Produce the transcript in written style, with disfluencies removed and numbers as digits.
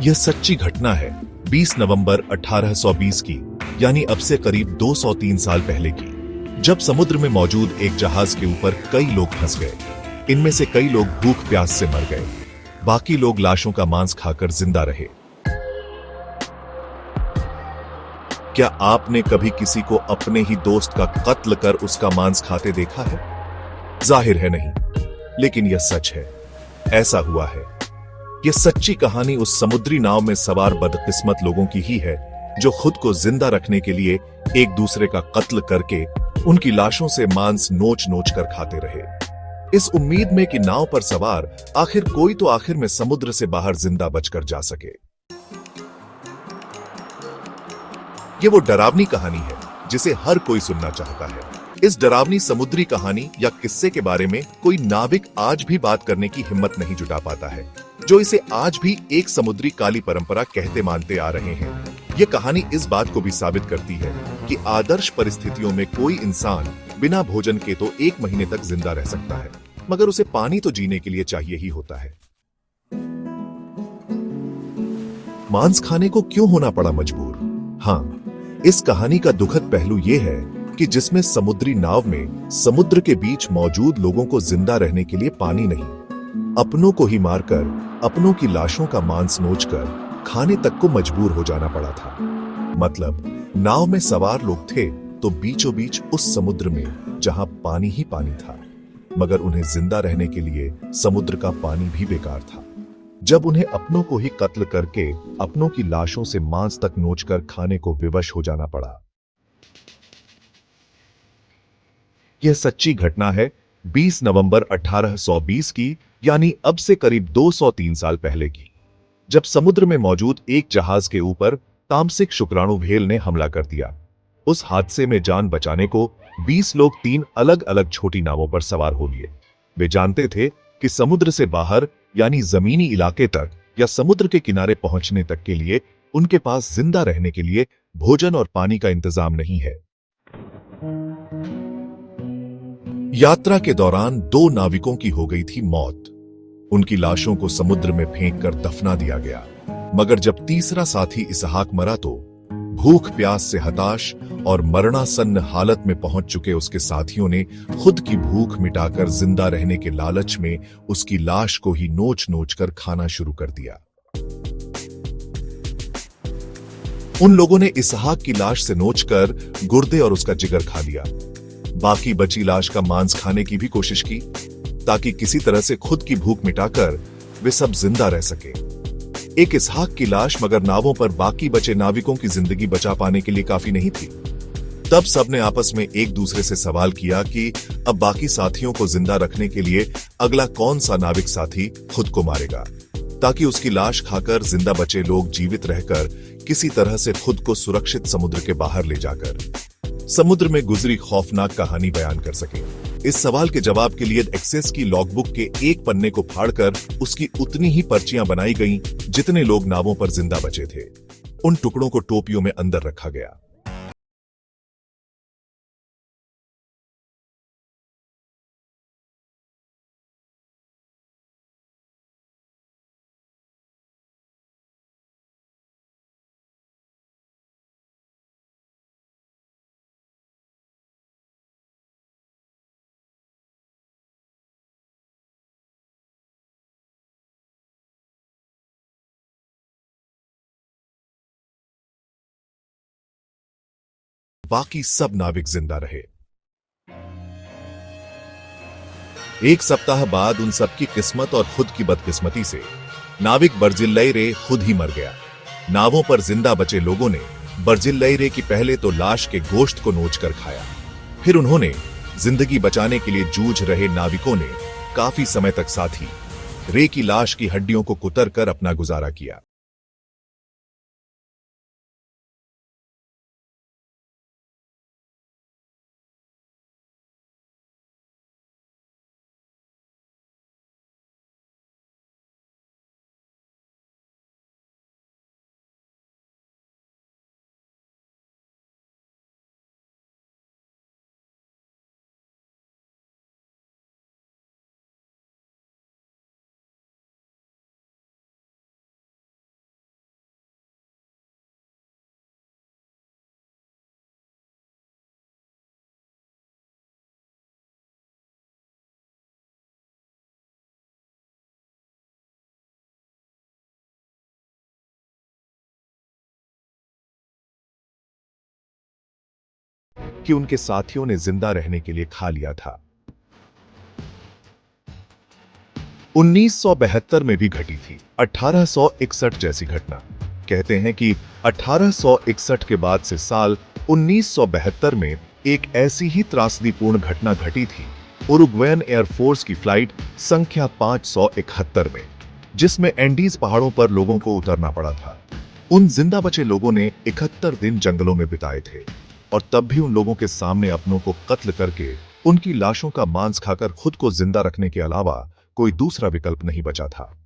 यह सच्ची घटना है 20 नवंबर 1820 की, यानी अब से करीब 203 साल पहले की, जब समुद्र में मौजूद एक जहाज के ऊपर कई लोग फंस गए। इनमें से कई लोग भूख प्यास से मर गए, बाकी लोग लाशों का मांस खाकर जिंदा रहे। क्या आपने कभी किसी को अपने ही दोस्त का कत्ल कर उसका मांस खाते देखा है? जाहिर है नहीं, लेकिन यह सच है, ऐसा हुआ है। यह सच्ची कहानी उस समुद्री नाव में सवार बदकिस्मत लोगों की ही है, जो खुद को जिंदा रखने के लिए एक दूसरे का कत्ल करके उनकी लाशों से मांस नोच नोच कर खाते रहे, इस उम्मीद में कि नाव पर सवार आखिर कोई तो आखिर में समुद्र से बाहर जिंदा बचकर जा सके। ये वो डरावनी कहानी है जिसे हर कोई सुनना चाहता है। इस डरावनी समुद्री कहानी या किस्से के बारे में कोई नाविक आज भी बात करने की हिम्मत नहीं जुटा पाता है, जो इसे आज भी एक समुद्री काली परंपरा कहते मानते आ रहे हैं। ये कहानी इस बात को भी साबित करती है कि आदर्श परिस्थितियों में कोई इंसान बिना भोजन के तो 1 महीने तक जिंदा रह सकता है, मगर उसे पानी तो जीने के लिए चाहिए ही होता है। मांस खाने को क्यों होना पड़ा मजबूर? हाँ, इस कहानी का दुखद पहलू यह है कि जिसमें समुद्री नाव में समुद्र के बीच मौजूद लोगों को जिंदा रहने के लिए पानी नहीं, अपनों को ही मारकर अपनों की लाशों का मांस नोचकर खाने तक को मजबूर हो जाना पड़ा था। मतलब नाव में सवार लोग थे तो बीचों बीच उस समुद्र में जहां पानी ही पानी था, मगर उन्हें जिंदा रहने के लिए समुद्र का पानी भी बेकार था। जब उन्हें अपनों को ही कत्ल करके अपनों की लाशों से मांस तक नोचकर खाने को विवश हो जाना पड़ा। यह सच्ची घटना है 20 नवंबर 1820 की, यानी अब से करीब 203 साल पहले की, जब समुद्र में मौजूद एक जहाज के ऊपर तामसिक शुक्राणु व्हेल ने हमला कर दिया। उस हादसे में जान बचाने को 20 लोग 3 अलग अलग छोटी नावों पर सवार हो लिए। वे जानते थे कि समुद्र से बाहर यानी जमीनी इलाके तक या समुद्र के किनारे पहुंचने तक के लिए उनके पास जिंदा रहने के लिए भोजन और पानी का इंतजाम नहीं है। यात्रा के दौरान 2 नाविकों की हो गई थी मौत। उनकी लाशों को समुद्र में फेंक कर दफना दिया गया, मगर जब तीसरा साथी इसहाक मरा तो भूख प्यास से हताश और मरणासन्न हालत में पहुंच चुके उसके साथियों ने खुद की भूख मिटाकर जिंदा रहने के लालच में उसकी लाश को ही नोच नोच कर खाना शुरू कर दिया। उन लोगों ने इसहाक की लाश से नोचकर गुर्दे और उसका जिगर खा लिया। बाकी बची लाश का मांस खाने की भी कोशिश की, ताकि किसी तरह से खुद की भूख मिटाकर वे सब जिंदा रह सके। एक इसहाक की लाश मगर नावों पर बाकी बचे नाविकों की जिंदगी बचा पाने के लिए काफी नहीं थी। तब सबने आपस में एक दूसरे से सवाल किया कि अब बाकी साथियों को जिंदा रखने के लिए अगला कौन सा नाविक साथी खुद को मारेगा, ताकि उसकी लाश खाकर जिंदा बचे लोग जीवित रहकर किसी तरह से खुद को सुरक्षित समुद्र के बाहर ले जाकर समुद्र में गुजरी खौफनाक कहानी बयान कर सके। इस सवाल के जवाब के लिए एक्सेस की लॉगबुक के एक पन्ने को फाड़कर उसकी उतनी ही पर्चियां बनाई गईं जितने लोग नावों पर जिंदा बचे थे। उन टुकड़ों को टोपियों में अंदर रखा गया। बाकी सब नाविक जिंदा रहे। एक सप्ताह बाद उन सबकी किस्मत और खुद की बदकिस्मती से नाविक बर्जिल्लई खुद ही मर गया। नावों पर जिंदा बचे लोगों ने बर्जिल्लई की पहले तो लाश के गोश्त को नोचकर खाया, फिर उन्होंने जिंदगी बचाने के लिए जूझ रहे नाविकों ने काफी समय तक साथी रे की लाश की हड्डियों को कुतर कर अपना गुजारा किया। कि उनके साथियों ने जिंदा रहने के लिए खा लिया था। 1972 में भी घटी थी 1861 जैसी घटना। कहते हैं कि 1861 के बाद से साल 1972 में एक ऐसी ही त्रासदीपूर्ण घटना घटी थी उरुग्वेन एयरफोर्स की फ्लाइट संख्या 571 में, जिसमें एंडीज पहाड़ों पर लोगों को उतरना पड़ा था। उन जिंदा बचे लोगों ने 71 दिन जंगलों में बिताए थे और तब भी उन लोगों के सामने अपनों को कत्ल करके उनकी लाशों का मांस खाकर खुद को जिंदा रखने के अलावा कोई दूसरा विकल्प नहीं बचा था।